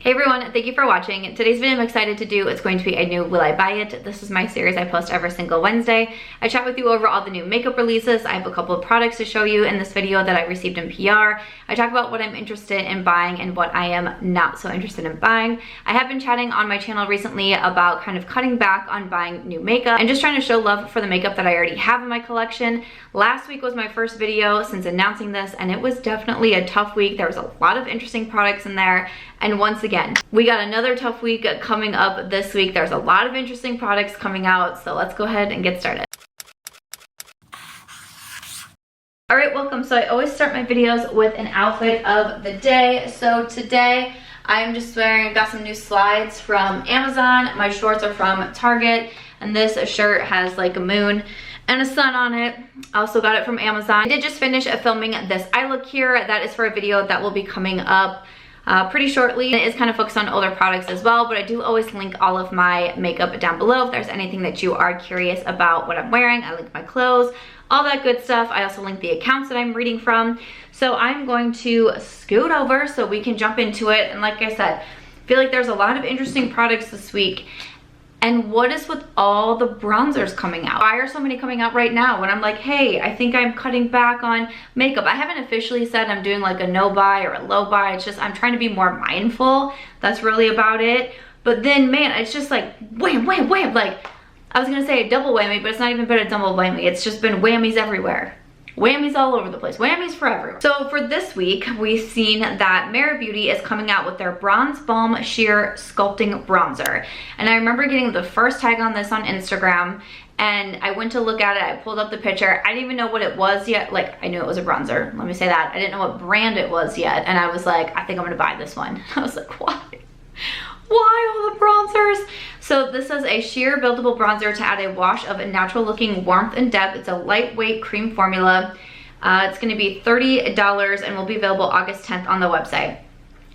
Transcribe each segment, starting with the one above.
Hey everyone, thank you for watching. Today's video I'm excited to do, it's going to be a new Will I Buy It? This is my series I post every single Wednesday. I chat with you over all the new makeup releases. I have a couple of products to show you in this video that I received in PR. I talk about what I'm interested in buying and what I am not so interested in buying. I have been chatting on my channel recently about kind of cutting back on buying new makeup and just trying to show love for the makeup that I already have in my collection. Last week was my first video since announcing this and it was definitely a tough week. There was a lot of interesting products in there. And once again, we got another tough week coming up this week. There's a lot of interesting products coming out, so let's go ahead and get started. All right, welcome. So I always start my videos with an outfit of the day. So today I'm just wearing, got some new slides from Amazon. My shorts are from Target, and this shirt has like a moon and a sun on it. I also got it from Amazon. I did just finish filming this eye look here. That is for a video that will be coming up pretty shortly. It is kind of focused on older products as well, but I do always link all of my makeup down below if there's anything that you are curious about what I'm wearing. I link my clothes, all that good stuff. I also link the accounts that I'm reading from. So I'm going to scoot over so we can jump into it. And like I said, I feel like there's a lot of interesting products this week. And what is with all the bronzers coming out? Why are so many coming out right now when I'm like, hey, I think I'm cutting back on makeup? I haven't officially said I'm doing like a no buy or a low buy. It's just I'm trying to be more mindful. That's really about it. But then, man, it's just like wham, wham, wham. Like, I was gonna say a double whammy, but it's not even been a double whammy. It's just been whammies everywhere. Whammies all over the place. Whammies for everyone. So for this week, we've seen that Merit Beauty is coming out with their Bronze Balm Sheer Sculpting Bronzer. And I remember getting the first tag on this on Instagram, and I went to look at it. I pulled up the picture. I didn't even know what it was yet. Like, I knew it was a bronzer. Let me say that. I didn't know what brand it was yet. And I was like, I think I'm gonna buy this one. I was like, why? Why all the bronzers? So this is a sheer buildable bronzer to add a wash of natural looking warmth and depth. It's a lightweight cream formula. It's gonna be $30 and will be available August 10th on the website.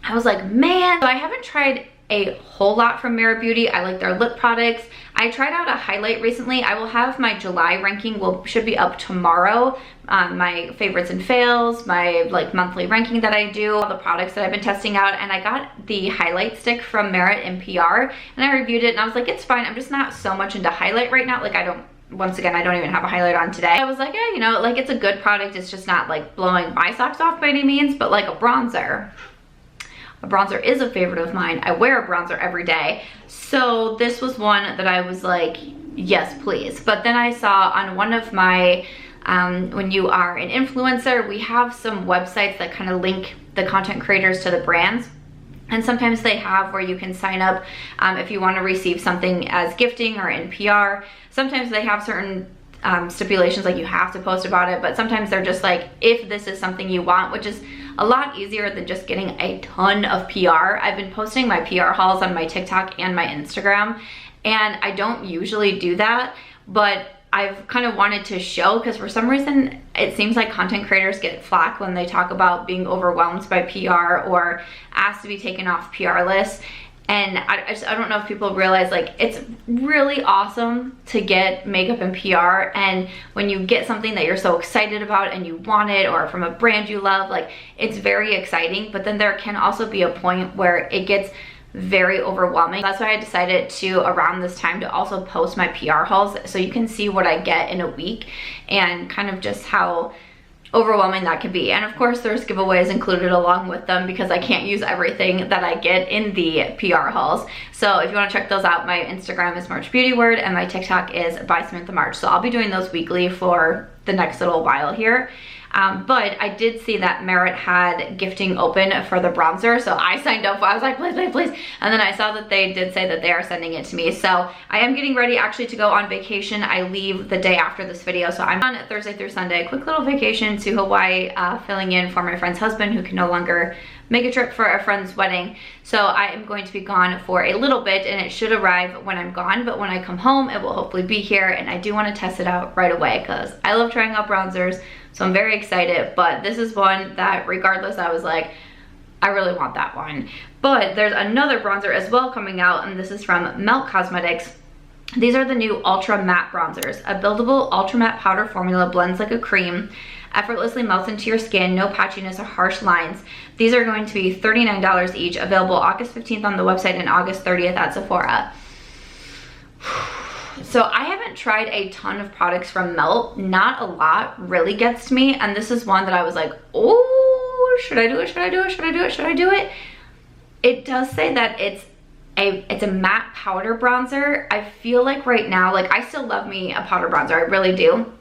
I was like, man, so I haven't tried a whole lot from Merit Beauty. I like their lip products. I tried out a highlight recently. I will have my July ranking should be up tomorrow. My favorites and fails, my like monthly ranking that I do, all the products that I've been testing out, and I got the highlight stick from Merit in PR and I reviewed it and I was like, it's fine. I'm just not so much into highlight right now. Like once again, I don't even have a highlight on today. I was like, yeah, you know, like it's a good product. It's just not like blowing my socks off by any means, but like a bronzer. A bronzer is a favorite of mine. I wear a bronzer every day. So this was one that I was like, yes, please. But then I saw on one of my, when you are an influencer, we have some websites that kind of link the content creators to the brands. And sometimes they have where you can sign up if you want to receive something as gifting or in PR. Sometimes they have certain stipulations, like you have to post about it, but sometimes they're just like, if this is something you want, which is a lot easier than just getting a ton of PR. I've been posting my PR hauls on my TikTok and my Instagram, and I don't usually do that, but I've kind of wanted to show, because for some reason it seems like content creators get flack when they talk about being overwhelmed by PR or asked to be taken off PR lists. And I don't know if people realize, like, it's really awesome to get makeup and PR, and when you get something that you're so excited about and you want it, or from a brand you love, like, it's very exciting. But then there can also be a point where it gets very overwhelming. That's why I decided to, around this time, to also post my PR hauls so you can see what I get in a week and kind of just how overwhelming that could be. And of course there's giveaways included along with them because I can't use everything that I get in the PR hauls. So if you want to check those out, my Instagram is March Beauty Word and my TikTok is by Samantha March. So I'll be doing those weekly for the next little while here. But I did see that Merit had gifting open for the bronzer, so I signed up. I was like, please, please, please. And then I saw that they did say that they are sending it to me. So I am getting ready actually to go on vacation. I leave the day after this video, so I'm on Thursday through Sunday. A quick little vacation to Hawaii, filling in for my friend's husband who can no longer make a trip for a friend's wedding. So I am going to be gone for a little bit, and it should arrive when I'm gone, but when I come home it will hopefully be here, and I do want to test it out right away because I love trying out bronzers. So I'm very excited, but this is one that regardless, I was like, I really want that one. But there's another bronzer as well coming out, and this is from Melt Cosmetics. These are the new Ultra Matte Bronzers. A buildable Ultra Matte powder formula blends like a cream, effortlessly melts into your skin, no patchiness or harsh lines. These are going to be $39 each, available August 15th on the website and August 30th at Sephora. So I haven't tried a ton of products from Melt. Not a lot really gets to me, and this is one that I was like, oh, should I do it? Should I do it? Should I do it? Should I do it? It does say that it's a matte powder bronzer. I feel like right now, like, I still love me a powder bronzer, I really do,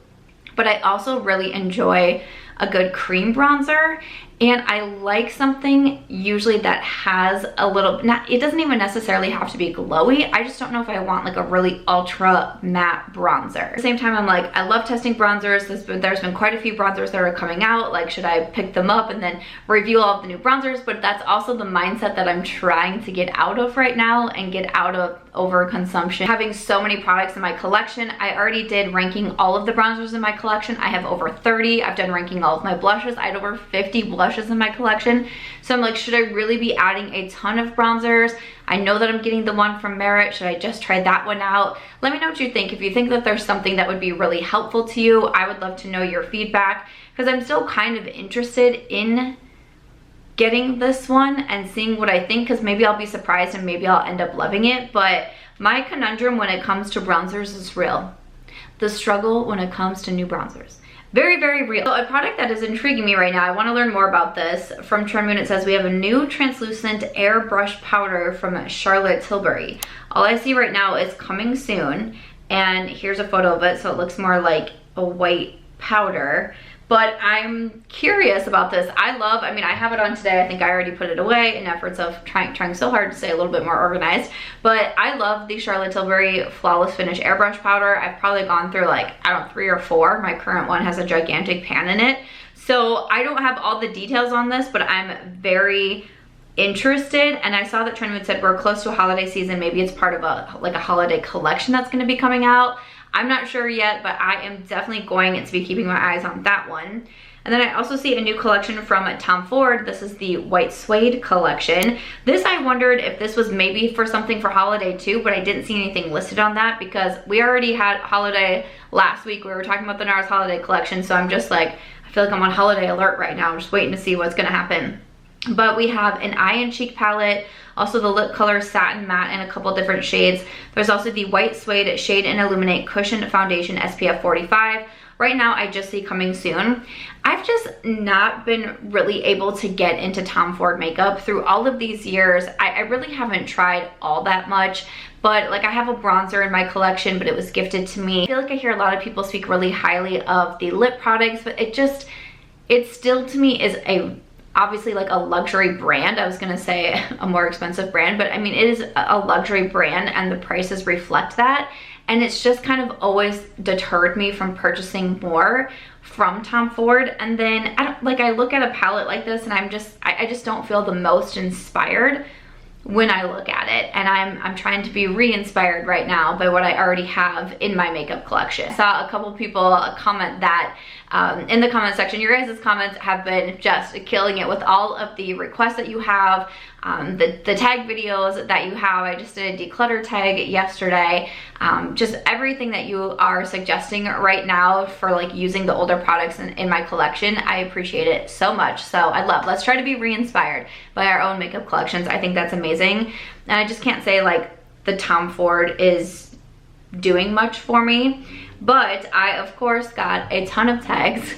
but I also really enjoy a good cream bronzer, and I like something usually that has a little, it doesn't even necessarily have to be glowy. I just don't know if I want like a really ultra matte bronzer. At the same time, I'm like, I love testing bronzers. There's been quite a few bronzers that are coming out. Like, should I pick them up and then review all of the new bronzers? But that's also the mindset that I'm trying to get out of right now and get out of overconsumption. Having so many products in my collection, I already did ranking all of the bronzers in my collection. I have over 30. I've done ranking all of my blushes. I had over 50 blushes in my collection. So I'm like, should I really be adding a ton of bronzers? I know that I'm getting the one from Merit. Should I just try that one out? Let me know what you think. If you think that there's something that would be really helpful to you, I would love to know your feedback, because I'm still kind of interested in getting this one and seeing what I think, because maybe I'll be surprised and maybe I'll end up loving it. But my conundrum when it comes to bronzers is real. The struggle when it comes to new bronzers. Very, very real. So a product that is intriguing me right now, I want to learn more about this. From Trend Moon, it says we have a new translucent airbrush powder from Charlotte Tilbury. All I see right now is coming soon, and here's a photo of it, so it looks more like a white powder. But I'm curious about this. I mean, I have it on today. I think I already put it away in efforts of trying so hard to stay a little bit more organized. But I love the Charlotte Tilbury Flawless Finish Airbrush Powder. I've probably gone through like, I don't know, 3 or 4. My current one has a gigantic pan in it. So I don't have all the details on this, but I'm very interested. And I saw that Trend Mood said we're close to a holiday season. Maybe it's part of a holiday collection that's gonna be coming out. I'm not sure yet, but I am definitely going to be keeping my eyes on that one. And then I also see a new collection from Tom Ford. This is the White Suede collection. This, I wondered if this was maybe for something for holiday too, but I didn't see anything listed on that because we already had holiday last week. We were talking about the NARS holiday collection, so I'm just like, I feel like I'm on holiday alert right now. I'm just waiting to see what's gonna happen. But we have an eye and cheek palette, also the lip color Satin Matte in a couple different shades. There's also the White Suede Shade and Illuminate Cushion Foundation SPF 45. Right now, I just see coming soon. I've just not been really able to get into Tom Ford makeup through all of these years. I really haven't tried all that much, but like I have a bronzer in my collection, but it was gifted to me. I feel like I hear a lot of people speak really highly of the lip products, but it still to me is obviously like a luxury brand. I was gonna say a more expensive brand, but I mean, it is a luxury brand and the prices reflect that. And it's just kind of always deterred me from purchasing more from Tom Ford. And then I look at a palette like this and I just don't feel the most inspired when I look at it. And I'm trying to be re-inspired right now by what I already have in my makeup collection. I saw a couple people comment that in the comment section, your guys' comments have been just killing it with all of the requests that you have, the tag videos that you have. I just did a declutter tag yesterday. Just everything that you are suggesting right now for like using the older products in my collection, I appreciate it so much. So let's try to be re-inspired by our own makeup collections. I think that's amazing. And I just can't say like the Tom Ford is doing much for me, but I of course got a ton of tags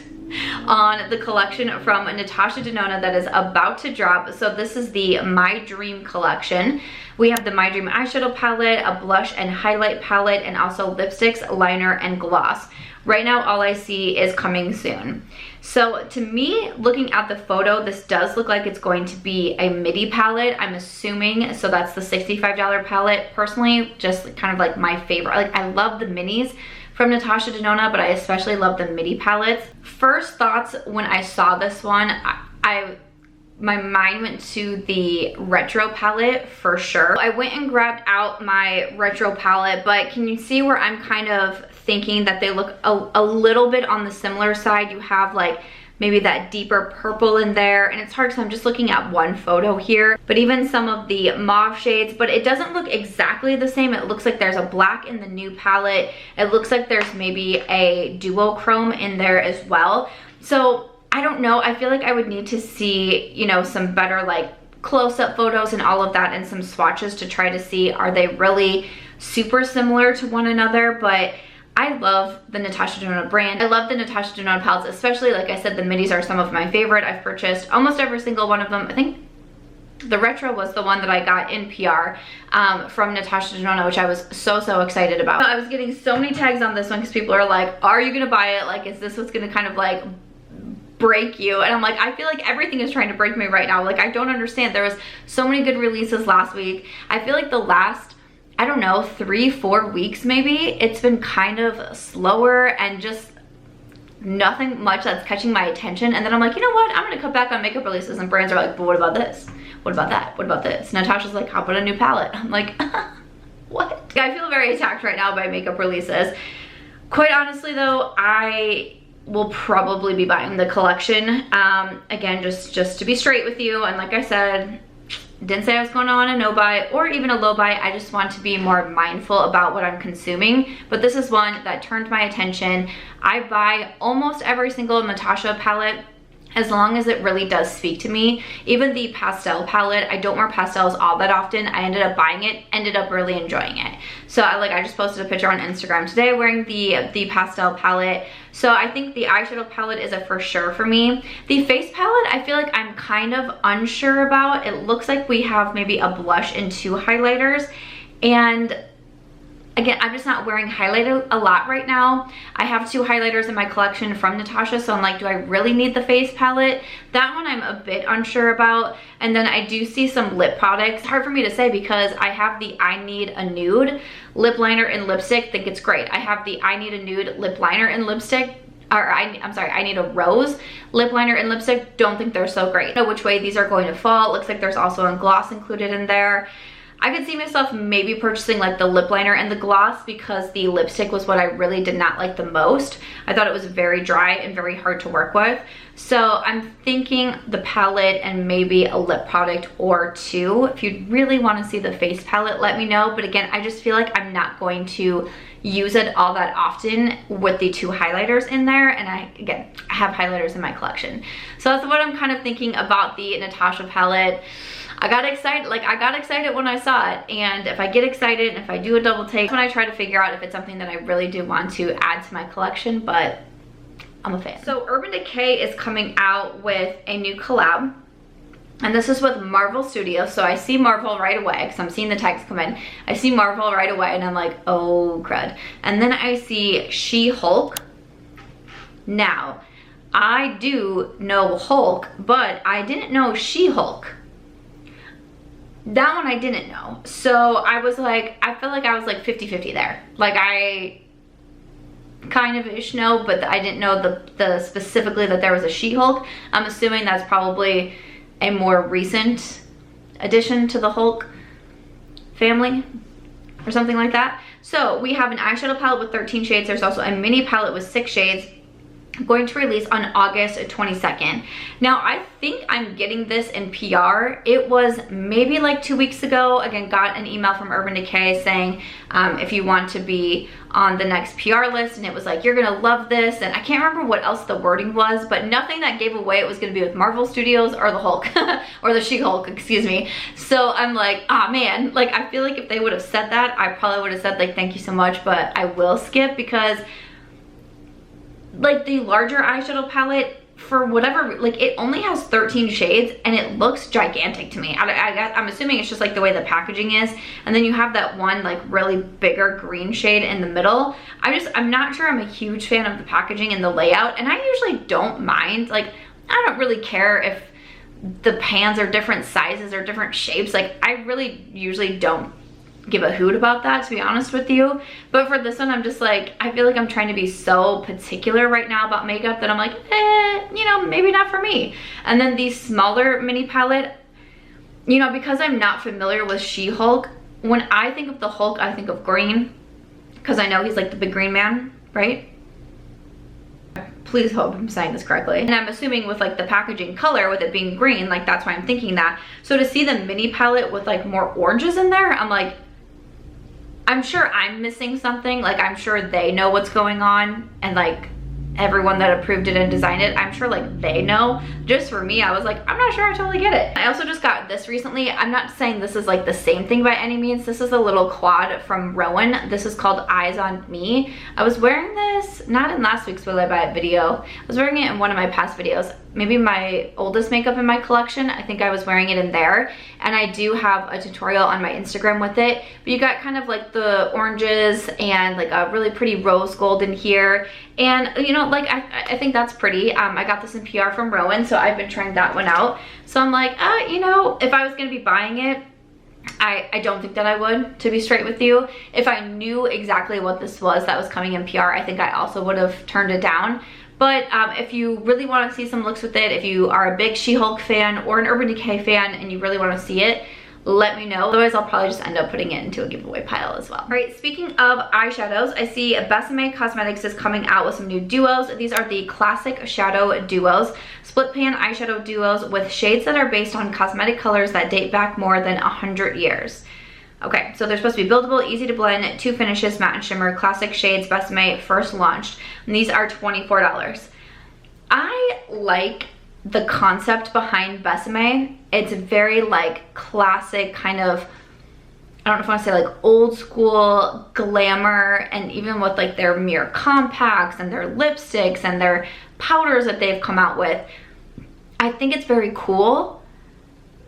on the collection from Natasha Denona that is about to drop. So this is the My Dream collection. We have the My Dream eyeshadow palette, a blush and highlight palette, and also lipsticks, liner, and gloss. Right now, all I see is coming soon. So to me, looking at the photo, this does look like it's going to be a midi palette, I'm assuming. So that's the $65 palette. Personally, just kind of like my favorite. Like, I love the minis from Natasha Denona, but I especially love the midi palettes. First thoughts when I saw this one, my mind went to the retro palette for sure. I went and grabbed out my retro palette, but can you see where I'm kind of thinking that they look a little bit on the similar side? You have like maybe that deeper purple in there, and it's hard because I'm just looking at one photo here, but even some of the mauve shades, but it doesn't look exactly the same. It looks like there's a black in the new palette. It looks like there's maybe a duochrome in there as well. So I don't know, I feel like I would need to see, you know, some better like close-up photos and all of that and some swatches to try to see, are they really super similar to one another? But I love the Natasha Denona brand. I love the Natasha Denona palettes, especially, like I said, the midis are some of my favorite. I've purchased almost every single one of them. I think the retro was the one that I got in PR from Natasha Denona, which I was so excited about. I was getting so many tags on this one because people are like, are you gonna buy it? Like, is this what's gonna kind of like break you? And I'm like, I feel like everything is trying to break me right now. Like, I don't understand. There was so many good releases last week. I feel like the last, I don't know, 3-4 weeks maybe, it's been kind of slower and just nothing much that's catching my attention. And then I'm like, you know what, I'm gonna cut back on makeup releases, and brands are like, but what about this? What about that? What about this? Natasha's like, how about a new palette? I'm like, what? I feel very attacked right now by makeup releases. Quite honestly though, I will probably be buying the collection. Again, just to be straight with you, and like I said, didn't say I was going on a no buy or even a low buy. I just want to be more mindful about what I'm consuming. But this is one that turned my attention. I buy almost every single Natasha palette as long as it really does speak to me. Even the pastel palette, I don't wear pastels all that often. I ended up buying it, ended up really enjoying it. So I just posted a picture on Instagram today wearing the pastel palette. So I think the eyeshadow palette is a for sure for me. The face palette, I feel like I'm kind of unsure about. It looks like we have maybe a blush and 2 highlighters. And again, I'm just not wearing highlighter a lot right now. I have 2 highlighters in my collection from Natasha, so I'm like, do I really need the face palette? That one I'm a bit unsure about. And then I do see some lip products. It's hard for me to say because I have the I Need a Nude lip liner and lipstick. Think it's great. I have the I Need a Nude lip liner and lipstick. I'm sorry, I Need a Rose lip liner and lipstick. Don't think they're so great. I don't know which way these are going to fall. It looks like there's also a gloss included in there. I could see myself maybe purchasing like the lip liner and the gloss because the lipstick was what I really did not like the most. I thought it was very dry and very hard to work with. So I'm thinking the palette and maybe a lip product or 2. If you really want to see the face palette, let me know. But again, I just feel like I'm not going to use it all that often with the 2 highlighters in there. And I have highlighters in my collection. So that's what I'm kind of thinking about the Natasha palette. I got excited when I saw it, and if I get excited and if I do a double take, when I try to figure out if it's something that I really do want to add to my collection, but I'm a fan. So Urban Decay is coming out with a new collab, and this is with Marvel Studios. So I see Marvel right away because I'm seeing the text come in. I see Marvel right away and I'm like, oh crud. And then I see SheHulk. Now, I do know Hulk, but I didn't know SheHulk. That one I didn't know. So I was like, I feel like I was like 50-50 there. Like I kind of ish know, but I didn't know the specifically that there was a SheHulk. I'm assuming that's probably a more recent addition to the Hulk family or something like that. So we have an eyeshadow palette with 13 shades. There's also a mini palette with 6 shades. Going to release on August 22nd. Now I think I'm getting this in PR. It was maybe like 2 weeks ago. Again, got an email from Urban Decay saying if you want to be on the next PR list, and it was like, you're gonna love this, and I can't remember what else the wording was, but nothing that gave away it was gonna be with Marvel Studios or the Hulk or the SheHulk, excuse me. So I'm like, ah man, like I feel like if they would have said that, I probably would have said like thank you so much, but I will skip because like the larger eyeshadow palette, for whatever, like it only has 13 shades and it looks gigantic to me. I'm assuming it's just like the way the packaging is, and then you have that one like really bigger green shade in the middle. I'm not sure I'm a huge fan of the packaging and the layout, and I usually don't mind. Like I don't really care if the pans are different sizes or different shapes. Like I really usually don't give a hoot about that, to be honest with you. But for this one, I'm just like, I feel like I'm trying to be so particular right now about makeup that I'm like, you know, maybe not for me. And then the smaller mini palette, you know, because I'm not familiar with SheHulk, when I think of the Hulk, I think of green, because I know he's like the big green man, right? Please hope I'm saying this correctly. And I'm assuming with like the packaging color, with it being green, like that's why I'm thinking that. So to see the mini palette with like more oranges in there, I'm like, I'm sure I'm missing something. Like I'm sure they know what's going on and like everyone that approved it and designed it, I'm sure like they know. Just for me, I was like, I'm not sure I totally get it. I also just got this recently. I'm not saying this is like the same thing by any means. This is a little quad from Rowan. This is called Eyes on Me. I was wearing this, not in last week's Will I Buy It video. I was wearing it in one of my past videos. Maybe my oldest makeup in my collection. I think I was wearing it in there. And I do have a tutorial on my Instagram with it. But you got kind of like the oranges and like a really pretty rose gold in here. And you know, like I think that's pretty. I got this in PR from Rowan, so I've been trying that one out. So I'm like, you know, if I was gonna be buying it, I don't think that I would, to be straight with you. If I knew exactly what this was that was coming in PR, I think I also would have turned it down. But if you really want to see some looks with it, if you are a big SheHulk fan or an Urban Decay fan and you really want to see it, let me know. Otherwise, I'll probably just end up putting it into a giveaway pile as well. All right, speaking of eyeshadows, I see Besame Cosmetics is coming out with some new duos. These are the classic shadow duos, split pan eyeshadow duos with shades that are based on cosmetic colors that date back more than 100 years. Okay, so they're supposed to be buildable, easy to blend, 2 finishes, matte and shimmer, classic shades Besame first launched. And these are $24. I like the concept behind Besame. It's very like classic kind of, I don't know if I want to say like old school glamour, and even with like their mirror compacts and their lipsticks and their powders that they've come out with. I think it's very cool,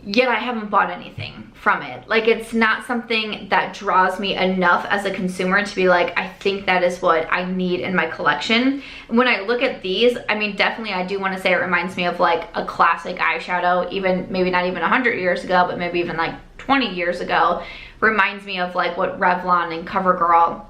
yet I haven't bought anything from it. Like, it's not something that draws me enough as a consumer to be like, I think that is what I need in my collection. When I look at these, I mean, definitely I do want to say it reminds me of like a classic eyeshadow, even maybe not even 100 years ago, but maybe even like 20 years ago. Reminds me of like what Revlon and CoverGirl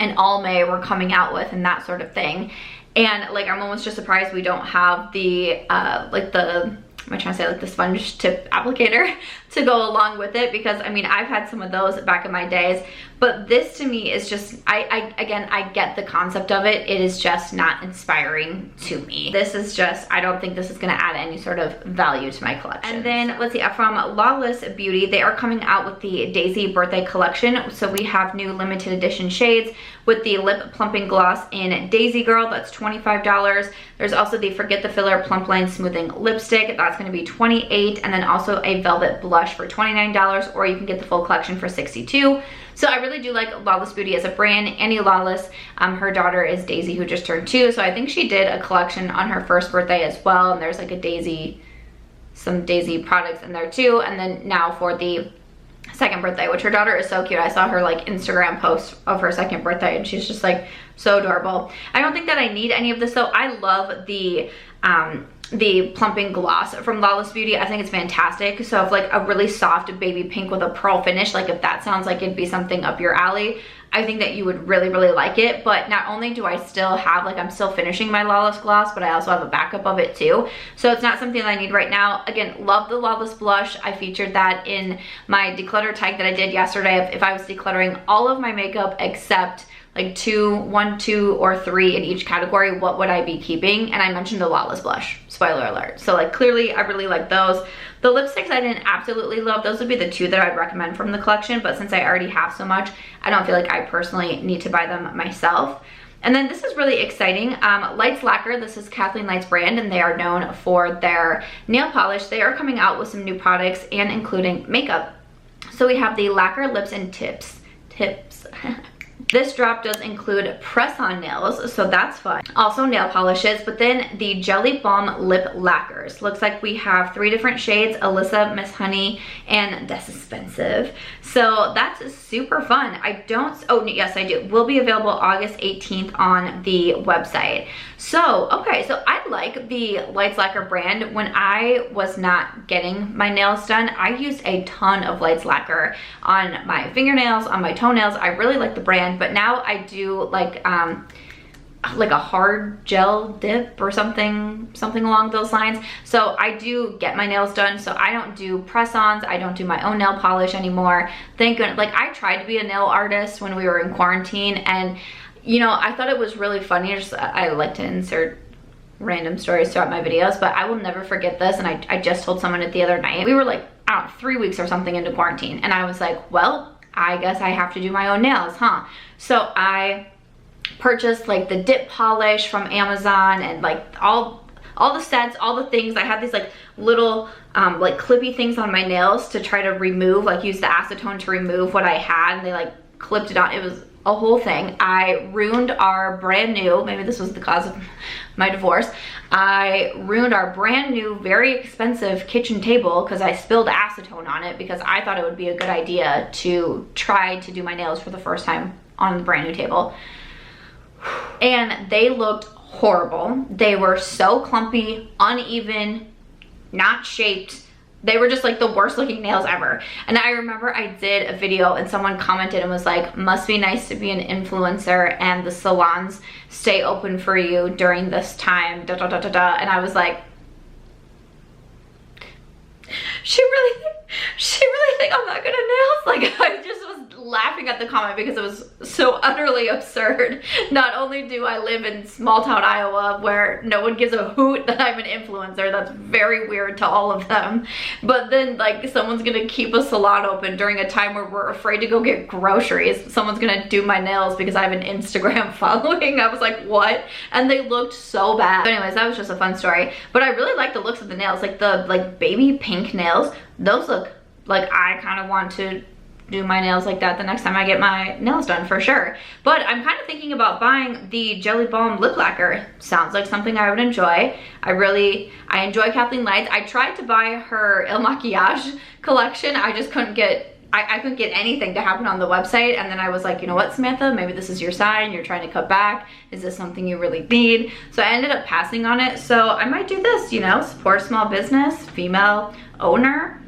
and Almay were coming out with and that sort of thing. And like, I'm almost just surprised we don't have the like the, am I trying to say, like the sponge tip applicator to go along with it, because I mean, I've had some of those back in my days, but this to me is just, again, I get the concept of it. It is just not inspiring to me. This is just, I don't think this is gonna add any sort of value to my collection. And then let's see, from Lawless Beauty, they are coming out with the Daisy birthday collection. So we have new limited edition shades with the lip plumping gloss in Daisy Girl, that's $25. There's also the Forget the Filler Plump Line Smoothing Lipstick, that's gonna be $28, and then also a Velvet Blush for $29, or you can get the full collection for $62. So I really do like Lawless Beauty as a brand. Annie Lawless, her daughter is Daisy, who just turned 2, so I think she did a collection on her first birthday as well, and there's like a Daisy, some Daisy products in there too, and then now for the second birthday, which her daughter is so cute. I saw her like Instagram post of her second birthday and she's just like so adorable. I don't think that I need any of this though. I love the plumping gloss from Lawless Beauty. I think it's fantastic. So if like a really soft baby pink with a pearl finish, like if that sounds like it'd be something up your alley, I think that you would really, really like it. But not only do I still have, like, I'm still finishing my Lawless gloss, but I also have a backup of it too. So it's not something that I need right now. Again, love the Lawless blush. I featured that in my declutter tag that I did yesterday. If I was decluttering all of my makeup except like 1, 2, or 3 in each category, what would I be keeping? And I mentioned the Lawless blush, spoiler alert. So like clearly I really like those. The lipsticks I didn't absolutely love. Those would be the 2 that I'd recommend from the collection, but since I already have so much, I don't feel like I personally need to buy them myself. And then this is really exciting. Lights Lacquer, this is Kathleen Light's brand, and they are known for their nail polish. They are coming out with some new products and including makeup. So we have the Lacquer Lips and Tips. This drop does include press-on nails, so that's fun. Also nail polishes, but then the Jelly Balm Lip Lacquers. Looks like we have 3 different shades, Alyssa, Miss Honey, and Despensive. So that's super fun. Oh yes I do. Will be available August 18th on the website. So, okay, so I like the Lights Lacquer brand. When I was not getting my nails done, I used a ton of Lights Lacquer on my fingernails, on my toenails. I really like the brand, but now I do like a hard gel dip or something along those lines. So I do get my nails done, so I don't do press-ons. I don't do my own nail polish anymore. Thank goodness. Like, I tried to be a nail artist when we were in quarantine, and you know, I thought it was really funny. I like to insert random stories throughout my videos, but I will never forget this, and I just told someone it the other night. We were like, I don't know, 3 weeks or something into quarantine, and I was like, well, I guess I have to do my own nails, huh? So I purchased like the dip polish from Amazon and like all the sets, all the things. I had these like little like clippy things on my nails to try to remove, like use the acetone to remove what I had, and they like clipped it on. It was a whole thing. I ruined our brand new, maybe this was the cause of my divorce, I ruined our brand new, very expensive kitchen table because I spilled acetone on it because I thought it would be a good idea to try to do my nails for the first time on the brand new table. And they looked horrible. They were so clumpy, uneven, not shaped. They were just like the worst looking nails ever. And I remember I did a video and someone commented and was like, must be nice to be an influencer and the salons stay open for you during this time, da da da da da. And I was like, she really think I'm not good at nails? Like, I just was laughing at the comment because it was so utterly absurd. Not only do I live in small town Iowa where no one gives a hoot that I'm an influencer, that's very weird to all of them, but then like someone's gonna keep a salon open during a time where we're afraid to go get groceries. Someone's gonna do my nails because I have an Instagram following. I was like, what? And they looked so bad. But anyways, that was just a fun story. But I really like the looks of the nails, like the like baby pink nails. Those look like I kind of want to do my nails like that the next time I get my nails done for sure. But I'm kind of thinking about buying the Jelly Balm lip lacquer. Sounds like something I would enjoy. I enjoy Kathleen Lights. I tried to buy her Il Maquillage collection. I just couldn't get, I couldn't get anything to happen on the website. And then I was like, you know what, Samantha, maybe this is your sign. You're trying to cut back. Is this something you really need? So I ended up passing on it. So I might do this, you know, support small business, female owner.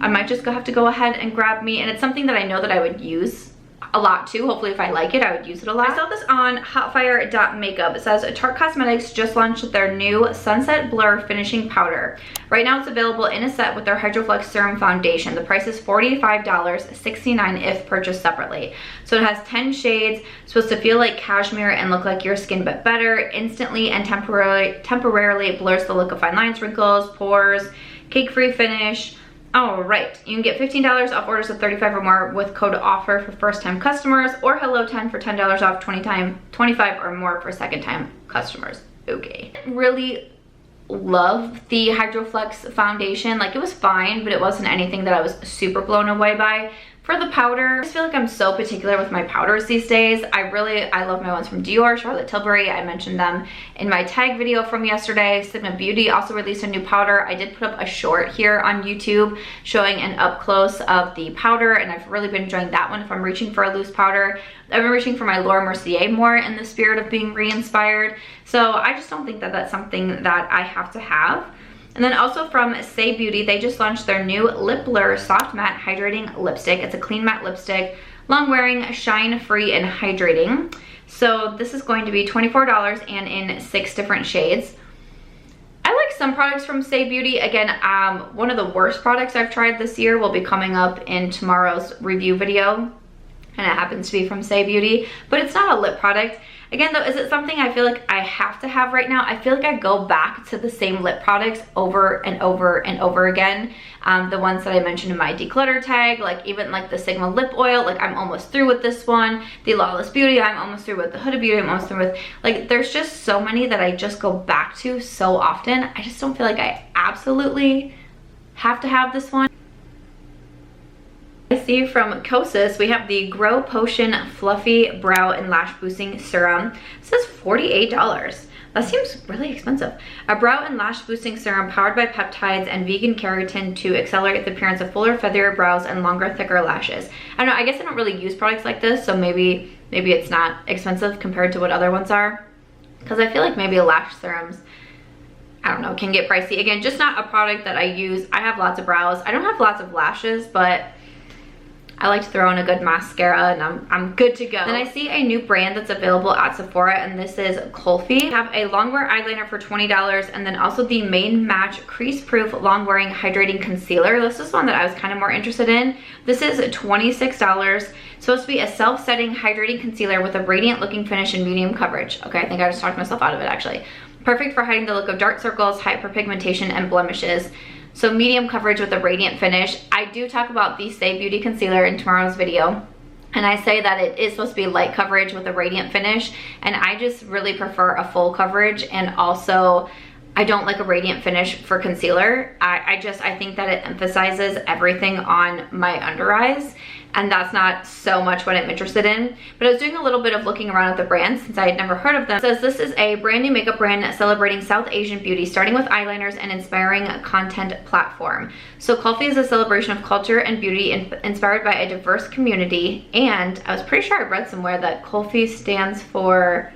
I might just have to go ahead and grab me, and it's something that I know that I would use a lot too. Hopefully if I like it, I would use it a lot. I saw this on HotFire.Makeup. It says Tarte Cosmetics just launched their new Sunset Blur Finishing Powder. Right now it's available in a set with their Hydroflex Serum Foundation. The price is $45, $69 if purchased separately. So it has 10 shades, supposed to feel like cashmere and look like your skin but better. Instantly and temporarily blurs the look of fine lines, wrinkles, pores, cake-free finish. All right, you can get $15 off orders of $35 or more with code OFFER for first-time customers, or HELLO10 for $10 off $25 or more for second-time customers. Okay. Really love the Hydroflex foundation. Like, it was fine, but it wasn't anything that I was super blown away by. For the powder, I just feel like I'm so particular with my powders these days. I love my ones from Dior, Charlotte Tilbury. I mentioned them in my tag video from yesterday. Sigma Beauty also released a new powder. I did put up a short here on YouTube showing an up close of the powder, and I've really been enjoying that one if I'm reaching for a loose powder. I've been reaching for my Laura Mercier more in the spirit of being re-inspired. So I just don't think that that's something that I have to have. And then also from Saie Beauty, they just launched their new Lip Blur Soft Matte Hydrating Lipstick. It's a clean matte lipstick, long wearing, shine free, and hydrating. So this is going to be $24 and in 6 different shades. I like some products from Saie Beauty. Again, one of the worst products I've tried this year will be coming up in tomorrow's review video, and it happens to be from Saie Beauty, but it's not a lip product. Again though, is it something I feel like I have to have right now? I feel like I go back to the same lip products over and over and over again. The ones that I mentioned in my declutter tag, like even like the Sigma lip oil, like I'm almost through with this one. The Lawless Beauty, I'm almost through with. The Huda Beauty, I'm almost through with. Like, there's just so many that I just go back to so often. I just don't feel like I absolutely have to have this one. I see from Kosas, we have the Grow Potion Fluffy Brow and Lash Boosting Serum. It says $48. That seems really expensive. A brow and lash boosting serum powered by peptides and vegan keratin to accelerate the appearance of fuller, feathery brows and longer, thicker lashes. I don't know, I guess I don't really use products like this, so maybe it's not expensive compared to what other ones are. Because I feel like maybe lash serums, I don't know, can get pricey. Again, just not a product that I use. I have lots of brows. I don't have lots of lashes, but I like to throw in a good mascara and I'm good to go. Then I see a new brand that's available at Sephora, and this is Kulfi. I have a long-wear eyeliner for $20, and then also the Main Match Crease Proof Long-Wearing Hydrating Concealer. This is one that I was kind of more interested in. This is $26. It's supposed to be a self-setting hydrating concealer with a radiant looking finish and medium coverage. Okay, I think I just talked myself out of it actually. Perfect for hiding the look of dark circles, hyperpigmentation, and blemishes. So medium coverage with a radiant finish. I do talk about the Saie Beauty concealer in tomorrow's video. And I say that it is supposed to be light coverage with a radiant finish, and I just really prefer a full coverage, and also I don't like a radiant finish for concealer. I think that it emphasizes everything on my under eyes, and that's not so much what I'm interested in. But I was doing a little bit of looking around at the brand since I had never heard of them. It says this is a brand new makeup brand celebrating South Asian beauty, starting with eyeliners and inspiring content platform. So Kulfi is a celebration of culture and beauty inspired by a diverse community. And I was pretty sure I read somewhere that Kulfi stands for,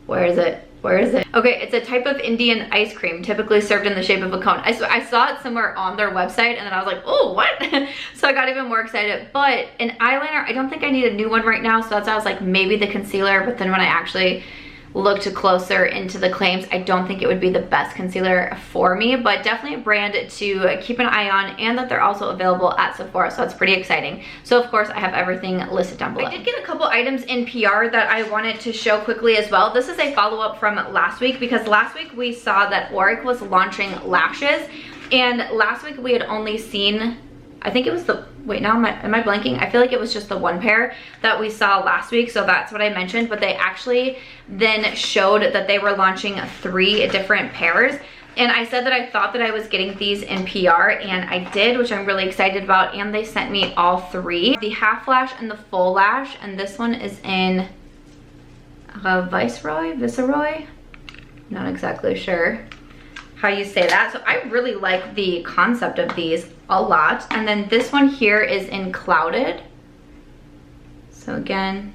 where is it? Where is it? Okay, it's a type of Indian ice cream typically served in the shape of a cone. I saw it somewhere on their website, and then I was like, oh, what? So I got even more excited. But an eyeliner, I don't think I need a new one right now, so that's why I was like, maybe the concealer. But then when I actually looked closer into the claims, I don't think it would be the best concealer for me, but definitely a brand to keep an eye on, and that they're also available at Sephora, so that's pretty exciting. So of course I have everything listed down below. I did get a couple items in PR that I wanted to show quickly as well. This is a follow-up from last week, because last week we saw that Auric was launching lashes, and last week we had only seen, I think it was the, wait, now am I blanking? I feel like it was just the one pair that we saw last week, so that's what I mentioned, but they actually then showed that they were launching 3 different pairs. And I said that I thought that I was getting these in PR, and I did, which I'm really excited about, and they sent me all 3. The half lash and the full lash, and this one is in Viceroy? Not exactly sure how you say that. So I really like the concept of these a lot. And then this one here is in Clouded. So again,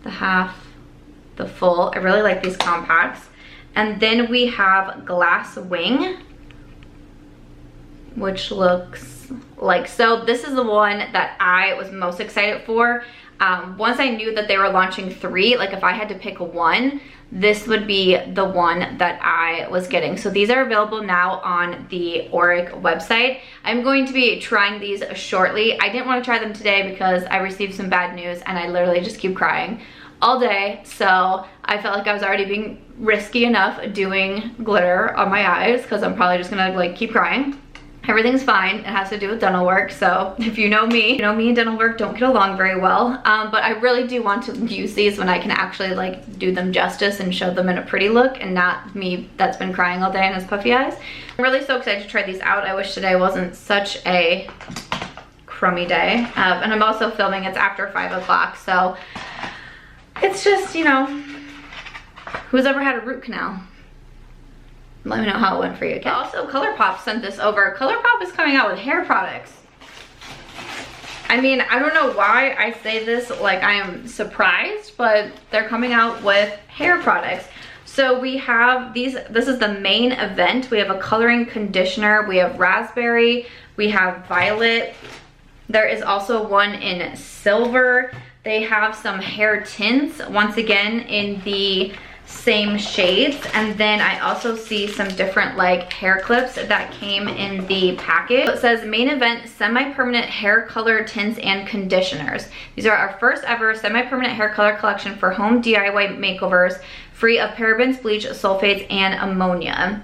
the half, the full. I really like these compacts. And then we have Glass Wing, which looks like so. This is the one that I was most excited for. Once I knew that they were launching 3, like if I had to pick one, this would be the one that I was getting. So these are available now on the Auric website. I'm going to be trying these shortly. I didn't want to try them today because I received some bad news, and I literally just keep crying all day. So I felt like I was already being risky enough doing glitter on my eyes, because I'm probably just gonna like keep crying. Everything's fine. It has to do with dental work, so if you know me, you know me and dental work don't get along very well. But I really do want to use these when I can actually like do them justice and show them in a pretty look, and not me that's been crying all day and has puffy eyes. I'm really so excited to try these out. I wish today wasn't such a crummy day. And I'm also filming, it's after 5 o'clock, so it's just, you know, who's ever had a root canal? Let me know how it went for you, okay? Also, Colourpop sent this over. Colourpop is coming out with hair products. I mean, I don't know why I say this like I am surprised, but they're coming out with hair products. So we have these, this is the main event. We have a coloring conditioner, we have raspberry, we have violet. There is also one in silver. They have some hair tints, once again, in the same shades. And then I also see some different like hair clips that came in the package. So it says main event semi-permanent hair color tints and conditioners. These are our first ever semi-permanent hair color collection for home DIY makeovers, free of parabens, bleach, sulfates, and ammonia.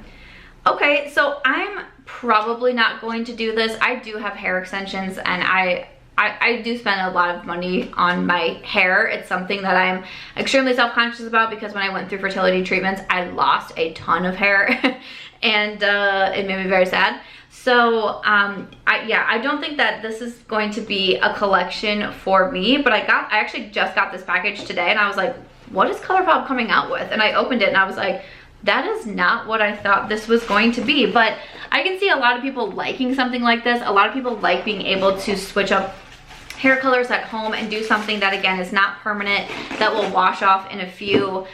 Okay, so I'm probably not going to do this. I do have hair extensions, and I do spend a lot of money on my hair. It's something that I'm extremely self-conscious about, because when I went through fertility treatments, I lost a ton of hair and it made me very sad. So I don't think that this is going to be a collection for me, but I actually just got this package today, and I was like, what is Colourpop coming out with? And I opened it and I was like, that is not what I thought this was going to be. But I can see a lot of people liking something like this. A lot of people like being able to switch up hair colors at home and do something that again is not permanent, that will wash off in a few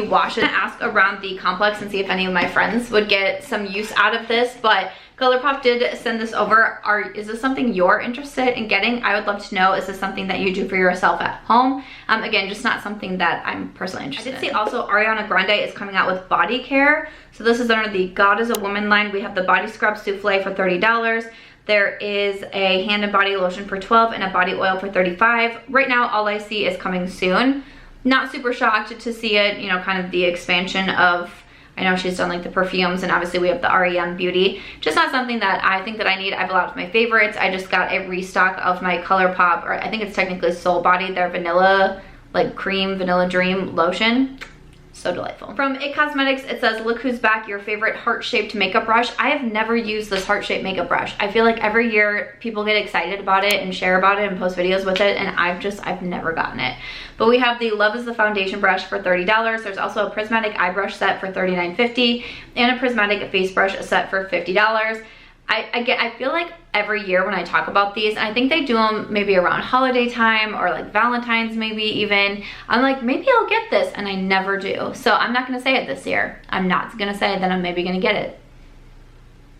washes. Ask around the complex and see if any of my friends would get some use out of this, but Colourpop did send this over. Is this something you're interested in getting? I would love to know. Is this something that you do for yourself at home? Again, just not something that I'm personally interested in. I did see also Ariana Grande is coming out with body care. So this is under the God is a Woman line. We have the body scrub souffle for $30. There is a hand and body lotion for $12 and a body oil for $35. Right now, all I see is coming soon. Not super shocked to see it, you know, kind of the expansion of, I know she's done like the perfumes, and obviously we have the REM Beauty. Just not something that I think that I need. I have a lot of my favorites. I just got a restock of my Colourpop, or I think it's technically Soul Body, their vanilla, like cream vanilla dream lotion. So delightful. From IT Cosmetics, it says, look who's back, your favorite heart-shaped makeup brush. I have never used this heart-shaped makeup brush. I feel like every year people get excited about it and share about it and post videos with it, and I've never gotten it. But we have the Love is the Foundation brush for $30. There's also a prismatic eye brush set for $39.50 and a prismatic face brush set for $50. I feel like every year when I talk about these, and I think they do them maybe around holiday time or like Valentine's maybe even, I'm like, maybe I'll get this, and I never do. So I'm not gonna say it this year. I'm not gonna say that I'm maybe gonna get it,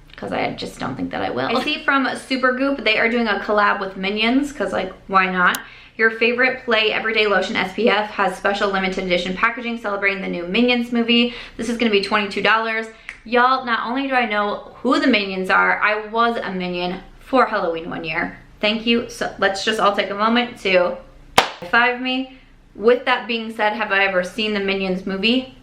because I just don't think that I will. I see from Supergoop, they are doing a collab with Minions, because like, why not? Your favorite Play Everyday Lotion SPF has special limited edition packaging celebrating the new Minions movie. This is gonna be $22. Y'all, not only do I know who the Minions are, I was a Minion for Halloween one year. Thank you. So let's just all take a moment to high-five me. With that being said, have I ever seen the Minions movie?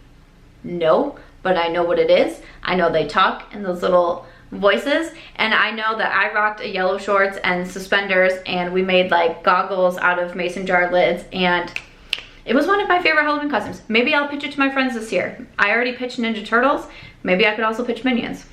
No, but I know what it is. I know they talk in those little voices, and I know that I rocked a yellow shorts and suspenders, and we made like goggles out of mason jar lids, and it was one of my favorite Halloween costumes. Maybe I'll pitch it to my friends this year. I already pitched Ninja Turtles. Maybe I could also pitch Minions.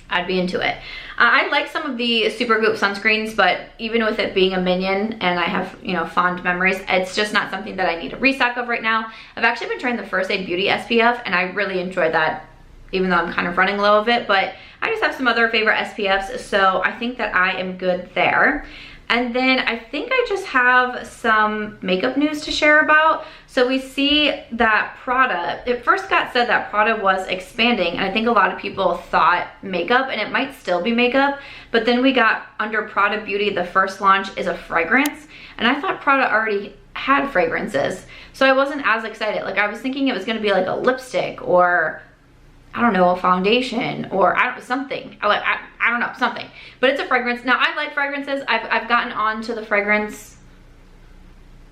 I'd be into it. I like some of the Supergoop sunscreens, but even with it being a Minion and I have, you know, fond memories, it's just not something that I need a restock of right now. I've actually been trying the First Aid Beauty SPF, and I really enjoy that, even though I'm kind of running low of it, but I just have some other favorite SPFs, so I think that I am good there. And then I think I just have some makeup news to share about. So we see that Prada, it first got said that Prada was expanding, and I think a lot of people thought makeup, and it might still be makeup, but then we got under Prada Beauty, the first launch is a fragrance, and I thought Prada already had fragrances, so I wasn't as excited. Like, I was thinking it was gonna be like a lipstick, or I don't know, a foundation, or something. I don't know, something. But it's a fragrance. Now, I like fragrances. I've gotten onto the fragrance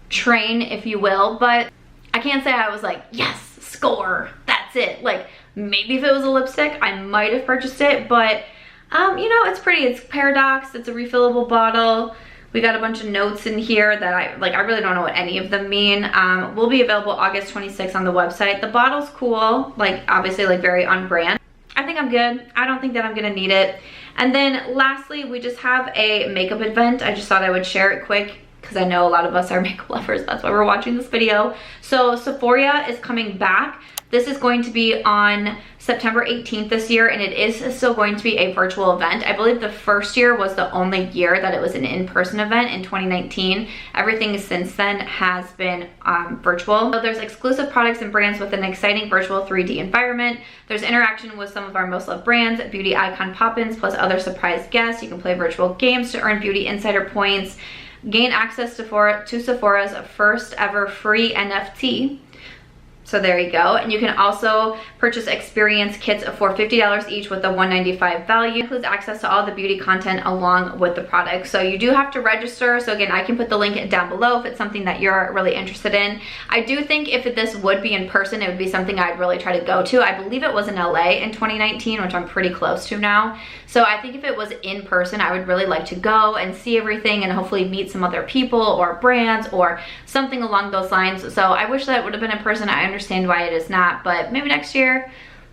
train, if you will, but I can't say I was like, yes, score, that's it. Like, maybe if it was a lipstick, I might have purchased it, but you know, it's pretty. It's Paradox, it's a refillable bottle. We got a bunch of notes in here that I really don't know what any of them mean. Will be available August 26th on the website. The bottle's cool, like obviously like very on brand. I think I'm good. I don't think that I'm gonna need it. And then lastly, we just have a makeup event. I just thought I would share it quick because I know a lot of us are makeup lovers. That's why we're watching this video. So Sephoria is coming back. This is going to be on September 18th this year, and it is still going to be a virtual event. I believe the first year was the only year that it was an in-person event in 2019. Everything since then has been virtual. So there's exclusive products and brands with an exciting virtual 3D environment. There's interaction with some of our most loved brands, beauty icon pop-ins, plus other surprise guests. You can play virtual games to earn beauty insider points, gain access to Sephora's first ever free NFT. So there you go. And you can also purchase experience kits for $50 each with a $195 value. It includes access to all the beauty content along with the product. So you do have to register. So again, I can put the link down below if it's something that you're really interested in. I do think if this would be in person, it would be something I'd really try to go to. I believe it was in LA in 2019, which I'm pretty close to now. So I think if it was in person, I would really like to go and see everything and hopefully meet some other people or brands or something along those lines. So I wish that it would have been in person. I understand why it is not, but maybe next year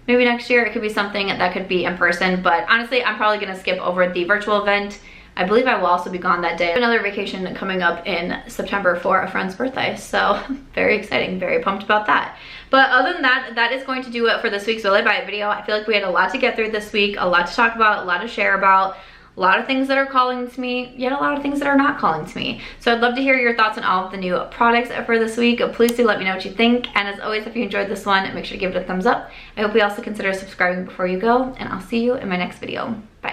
it could be something that could be in person. But honestly, I'm probably gonna skip over the virtual event. I believe I will also be gone that day. Another vacation coming up in September for a friend's birthday, so very exciting, very pumped about that. But other than that, that is going to do it for this week's Will I Buy It video. I feel like we had a lot to get through this week, a lot to talk about, a lot to share about, a lot of things that are calling to me, yet a lot of things that are not calling to me. So I'd love to hear your thoughts on all of the new products for this week. Please do let me know what you think. And as always, if you enjoyed this one, make sure to give it a thumbs up. I hope you also consider subscribing before you go, and I'll see you in my next video. Bye.